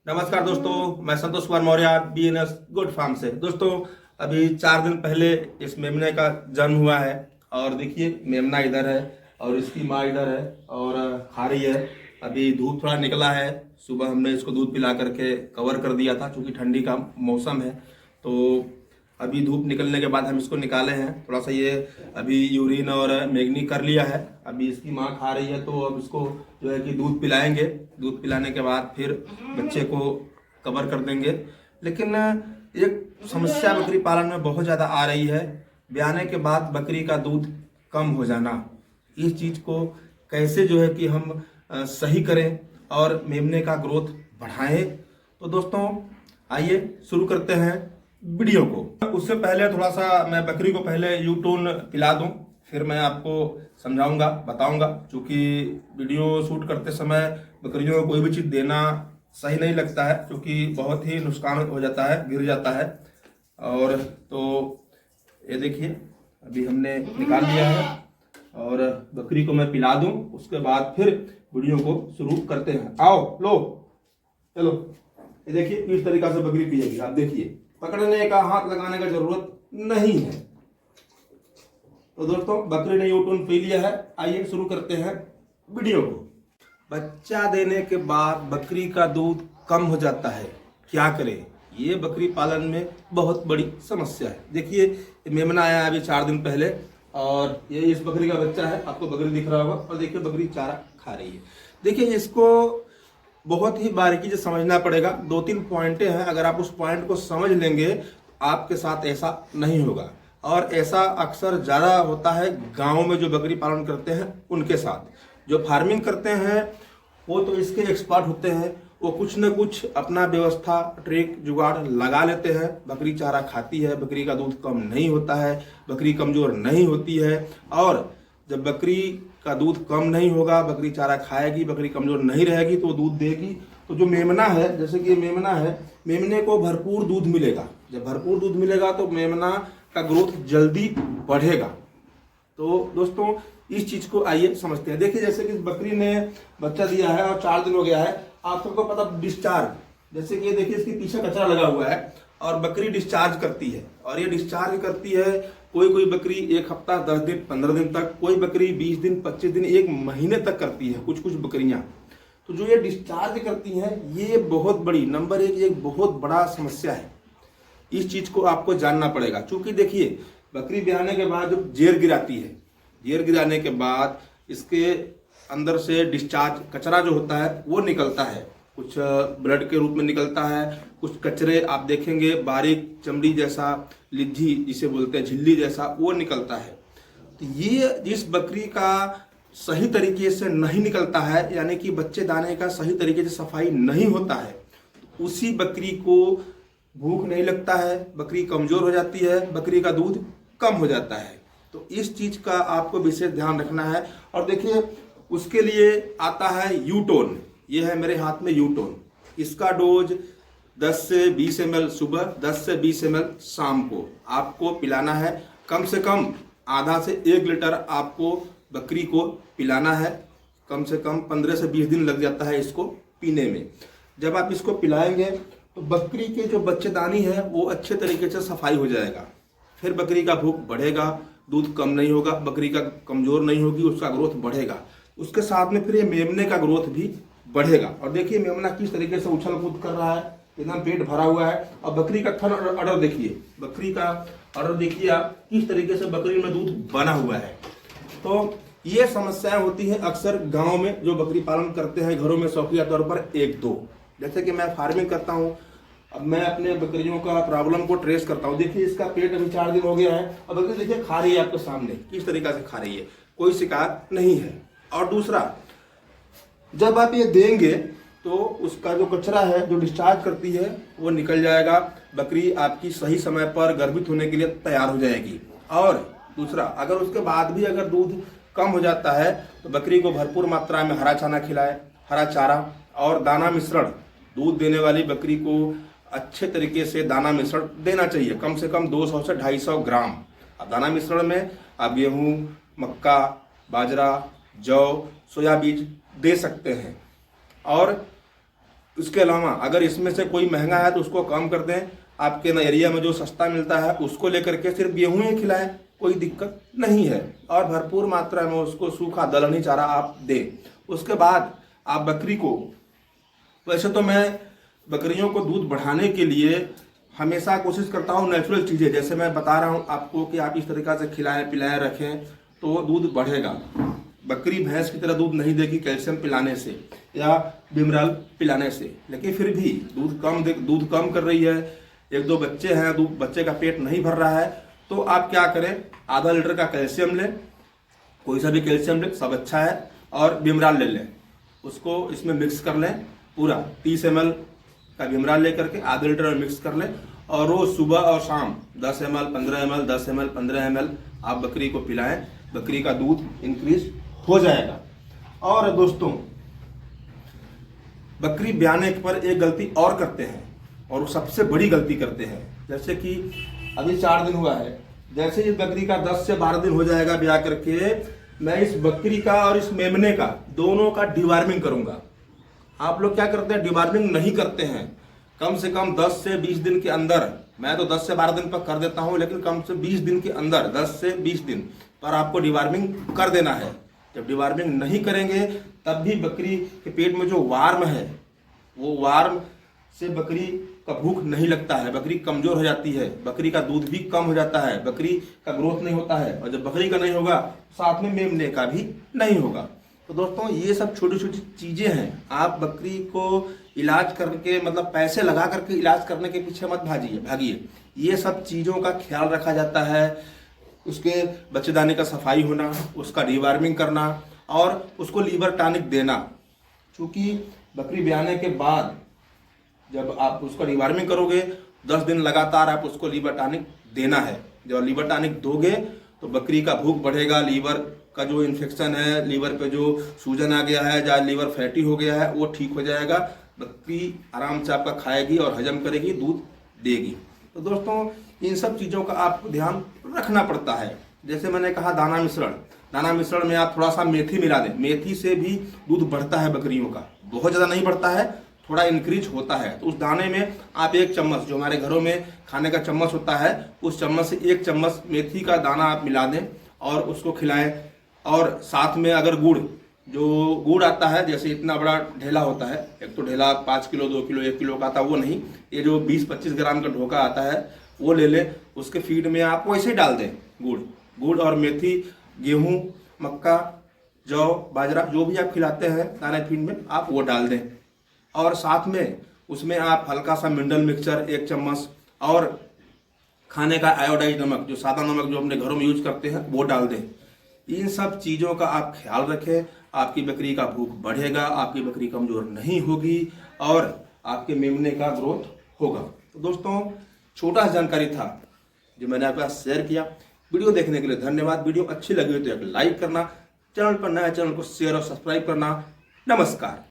नमस्कार दोस्तों, मैं Santosh Kumar Maurya BNS good farm से। दोस्तों, अभी 4 दिन पहले इस मेमने का जन्म हुआ है और देखिए मेमना इधर है और इसकी माँ इधर है और खा रही है। अभी धूप थोड़ा निकला है, सुबह हमने इसको दूध पिला करके कवर कर दिया था क्योंकि ठंडी का मौसम है। तो अभी धूप निकलने के बाद हम इसको निकाले हैं। थोड़ा सा ये अभी यूरिन और मैग्नी कर लिया है। अभी इसकी माँ खा रही है तो अब इसको जो है कि दूध पिलाएंगे। दूध पिलाने के बाद फिर बच्चे को कवर कर देंगे। लेकिन एक समस्या बकरी पालन में बहुत ज़्यादा आ रही है, ब्याने के बाद बकरी का दूध कम हो जाना। इस चीज़ को कैसे जो है कि हम सही करें और मेमने का ग्रोथ बढ़ाएं। तो दोस्तों आइए शुरू करते हैं वीडियो को। उससे पहले थोड़ा सा मैं बकरी को पहले यूटोन पिला दूं, फिर मैं आपको समझाऊंगा, बताऊंगा। क्योंकि वीडियो शूट करते समय बकरियों को कोई भी चीज़ देना सही नहीं लगता है, क्योंकि बहुत ही नुकसान हो जाता है, गिर जाता है। और तो ये देखिए अभी हमने निकाल लिया है और बकरी को मैं पिला दूं, उसके बाद फिर वीडियो को शुरू करते हैं। आओ लो चलो, ये देखिए किस तरीका से बकरी पिएगी। आप देखिए, पकड़ने का, हाथ लगाने का जरूरत नहीं है। तो दोस्तों बकरी ने यूटून पी लिया है। आइए शुरू करते हैं वीडियो को। बच्चा देने के बाद बकरी का दूध कम हो जाता है, क्या करें? ये बकरी पालन में बहुत बड़ी समस्या है। देखिए मेमना आया अभी 4 दिन पहले और ये इस बकरी का बच्चा है, आपको बकरी दिख रहा होगा। और देखिए बकरी चारा खा रही है। देखिए इसको बहुत ही बारीकी से समझना पड़ेगा। 2-3 पॉइंटें हैं, अगर आप उस पॉइंट को समझ लेंगे तो आपके साथ ऐसा नहीं होगा। और ऐसा अक्सर ज़्यादा होता है गाँव में जो बकरी पालन करते हैं उनके साथ। जो फार्मिंग करते हैं वो तो इसके एक्सपर्ट होते हैं, वो कुछ न कुछ अपना व्यवस्था, ट्रिक, जुगाड़ लगा लेते हैं। बकरी चारा खाती है, बकरी का दूध कम नहीं होता है, बकरी कमज़ोर नहीं होती है। और जब बकरी का दूध कम नहीं होगा, बकरी चारा खाएगी, बकरी कमज़ोर नहीं रहेगी तो दूध देगी। तो जो मेमना है, जैसे कि मेमना है, मेमने को भरपूर दूध मिलेगा। जब भरपूर दूध मिलेगा तो मेमना का ग्रोथ जल्दी बढ़ेगा। तो दोस्तों इस चीज़ को आइए समझते हैं। देखिए जैसे कि बकरी ने बच्चा दिया है और 4 दिन हो गया है। आप सबको पता डिस्चार्ज, जैसे कि ये देखिए इसके पीछे कचरा लगा हुआ है और बकरी डिस्चार्ज करती है। और ये डिस्चार्ज करती है, कोई कोई बकरी 1 हफ्ता, 10 दिन, 15 दिन तक, कोई बकरी 20 दिन, 25 दिन, 1 महीने तक करती है कुछ कुछ बकरियां। तो जो ये डिस्चार्ज करती हैं ये बहुत बड़ी, नंबर 1 एक बहुत बड़ा समस्या है। इस चीज़ को आपको जानना पड़ेगा। क्योंकि देखिए बकरी ब्याने के बाद जब जेर गिराती है, जेर गिराने के बाद इसके अंदर से डिस्चार्ज कचरा जो होता है वो निकलता है। कुछ ब्लड के रूप में निकलता है, कुछ कचरे आप देखेंगे बारीक चमड़ी जैसा, लिद्दी जिसे बोलते हैं, झिल्ली जैसा, वो निकलता है। तो ये जिस बकरी का सही तरीके से नहीं निकलता है, यानी कि बच्चे दाने का सही तरीके से सफाई नहीं होता है, उसी बकरी को भूख नहीं लगता है, बकरी कमज़ोर हो जाती है, बकरी का दूध कम हो जाता है। तो इस चीज़ का आपको विशेष ध्यान रखना है। और देखिए उसके लिए आता है यूटोन। ये है मेरे हाथ में यूटोन। इसका डोज 10 से 20 ml सुबह, 10 से 20 ml शाम को आपको पिलाना है। कम से कम आधा से 1 लीटर आपको बकरी को पिलाना है। कम से कम 15 से 20 दिन लग जाता है इसको पीने में। जब आप इसको पिलाएंगे तो बकरी के जो बच्चेदानी है वो अच्छे तरीके से सफाई हो जाएगा। फिर बकरी का भूख बढ़ेगा, दूध कम नहीं होगा, बकरी का कमज़ोर नहीं होगी, उसका ग्रोथ बढ़ेगा। उसके साथ में फिर ये मेमने का ग्रोथ भी बढ़ेगा। और देखिए मेमना किस तरीके से उछल कूद कर रहा है, एकदम पेट भरा हुआ है। और बकरी का थन ऑर्डर देखिए, बकरी का ऑर्डर देखिए आप, किस तरीके से बकरी में दूध बना हुआ है। तो ये समस्याएं होती हैं अक्सर गाँव में जो बकरी पालन करते हैं घरों में शौकिया तौर पर 1-2। जैसे कि मैं फार्मिंग करता हूँ, अब मैं अपने बकरियों का प्रॉब्लम को ट्रेस करता हूँ। देखिए इसका पेट अभी 4 दिन हो गया है और बकरी देखिए खा रही है, आपके सामने किस तरीका से खा रही है, कोई शिकायत नहीं है। और दूसरा, जब आप ये देंगे तो उसका जो कचरा है जो डिस्चार्ज करती है वो निकल जाएगा, बकरी आपकी सही समय पर गर्भित होने के लिए तैयार हो जाएगी। और दूसरा, अगर उसके बाद भी अगर दूध कम हो जाता है तो बकरी को भरपूर मात्रा में हरा चारा खिलाए, हरा चारा और दाना मिश्रण। दूध देने वाली बकरी को अच्छे तरीके से दाना मिश्रण देना चाहिए, कम से कम 200 से 250 ग्राम। अब दाना मिश्रण में आप गेहूँ, मक्का, बाजरा, जौ, सोया बीज दे सकते हैं। और इसके अलावा अगर इसमें से कोई महंगा है तो उसको कम कर दें, आपके ना एरिया में जो सस्ता मिलता है उसको लेकर के सिर्फ गेहूं ही खिलाएं, कोई दिक्कत नहीं है। और भरपूर मात्रा में उसको सूखा दलहनी चारा आप दें। उसके बाद आप बकरी को, वैसे तो मैं बकरियों को दूध बढ़ाने के लिए हमेशा कोशिश करता हूँ नेचुरल चीज़ें, जैसे मैं बता रहा हूँ आपको कि आप इस तरीक़ा से खिलाएं पिलाएं रखें तो दूध बढ़ेगा। बकरी भैंस की तरह दूध नहीं देगी कैल्शियम पिलाने से या बिमरल पिलाने से, लेकिन फिर भी दूध कम कर रही है। एक दो बच्चे हैं, बच्चे का पेट नहीं भर रहा है, तो आप क्या करें, आधा लीटर का कैल्शियम लें, कोई सा भी कैल्शियम लें, सब अच्छा है, और बिमराल ले लें, उसको इसमें मिक्स कर लें पूरा 30 ml का बिमराल लेकर के आधा लीटर में मिक्स कर लें, और रोज सुबह और शाम 10 ml 15 ml 10 ml 15 ml आप बकरी को पिलाएं। बकरी का दूध इंक्रीज हो जाएगा। और दोस्तों, बकरी ब्याने पर एक गलती और करते हैं, और वो सबसे बड़ी गलती करते हैं। जैसे कि अभी 4 दिन हुआ है, जैसे इस बकरी का 10 से 12 दिन हो जाएगा ब्याह करके, मैं इस बकरी का और इस मेमने का दोनों का डिवार्मिंग करूंगा। आप लोग क्या करते हैं, डिवार्मिंग नहीं करते हैं। कम से कम 10 से 20 दिन के अंदर, मैं तो 10 से 12 दिन पर कर देता हूं, लेकिन कम से 20 दिन के अंदर, 10 से 20 दिन पर आपको डिवार्मिंग कर देना है। जब डिवार्मिंग नहीं करेंगे तब भी बकरी के पेट में जो वार्म है, वो वार्म से बकरी का भूख नहीं लगता है, बकरी कमजोर हो जाती है, बकरी का दूध भी कम हो जाता है, बकरी का ग्रोथ नहीं होता है, और जब बकरी का नहीं होगा साथ में मेमने का भी नहीं होगा। तो दोस्तों, ये सब छोटी छोटी चीजें हैं। आप बकरी को इलाज करके, मतलब पैसे लगा करके इलाज करने के पीछे मत भागिए। ये सब चीजों का ख्याल रखा जाता है। उसके बच्चेदानी का सफाई होना, उसका डिवार्मिंग करना, और उसको लीवर टॉनिक देना। चूंकि बकरी ब्याने के बाद जब आप उसका डिवार्मिंग करोगे 10 दिन लगातार आप उसको लीवर टॉनिक देना है। जब लीवर टॉनिक दोगे तो बकरी का भूख बढ़ेगा, लीवर का जो इन्फेक्शन है, लीवर पे जो सूजन आ गया है, या लीवर फैटी हो गया है, वो ठीक हो जाएगा। बकरी आराम से आपका खाएगी और हजम करेगी, दूध देगी। तो दोस्तों, इन सब चीज़ों का आपको ध्यान रखना पड़ता है। जैसे मैंने कहा दाना मिश्रण में आप थोड़ा सा मेथी मिला दें। मेथी से भी दूध बढ़ता है बकरियों का, बहुत ज़्यादा नहीं बढ़ता है, थोड़ा इंक्रीज होता है। तो उस दाने में आप 1 चम्मच, जो हमारे घरों में खाने का चम्मच होता है, उस चम्मच से 1 चम्मच मेथी का दाना आप मिला दें और उसको खिलाएं। और साथ में अगर गुड़ आता है, जैसे इतना बड़ा ढेला होता है, एक तो ढेला 5 किलो 2 किलो 1 किलो का आता है, वो नहीं, ये जो 20-25 ग्राम का ढोका आता है वो ले लें। उसके फीड में आप वैसे ही डाल दें गुड़ और मेथी, गेहूँ, मक्का, जौ, बाजरा, जो भी आप खिलाते हैं दाने फीड में, आप वो डाल दें। और साथ में उसमें आप हल्का सा मिनरल मिक्सचर 1 चम्मच, और खाने का आयोडाइज नमक, जो सादा नमक जो अपने घरों में यूज करते हैं, वो डाल दें। इन सब चीज़ों का आप ख्याल रखें। आपकी बकरी का भूख बढ़ेगा, आपकी बकरी कमज़ोर नहीं होगी, और आपके मेमने का ग्रोथ होगा। तो दोस्तों, छोटा सा जानकारी था जो मैंने आपके साथ शेयर किया। वीडियो देखने के लिए धन्यवाद। वीडियो अच्छी लगी हो तो एक लाइक करना, चैनल पर नया चैनल को शेयर और सब्सक्राइब करना। नमस्कार।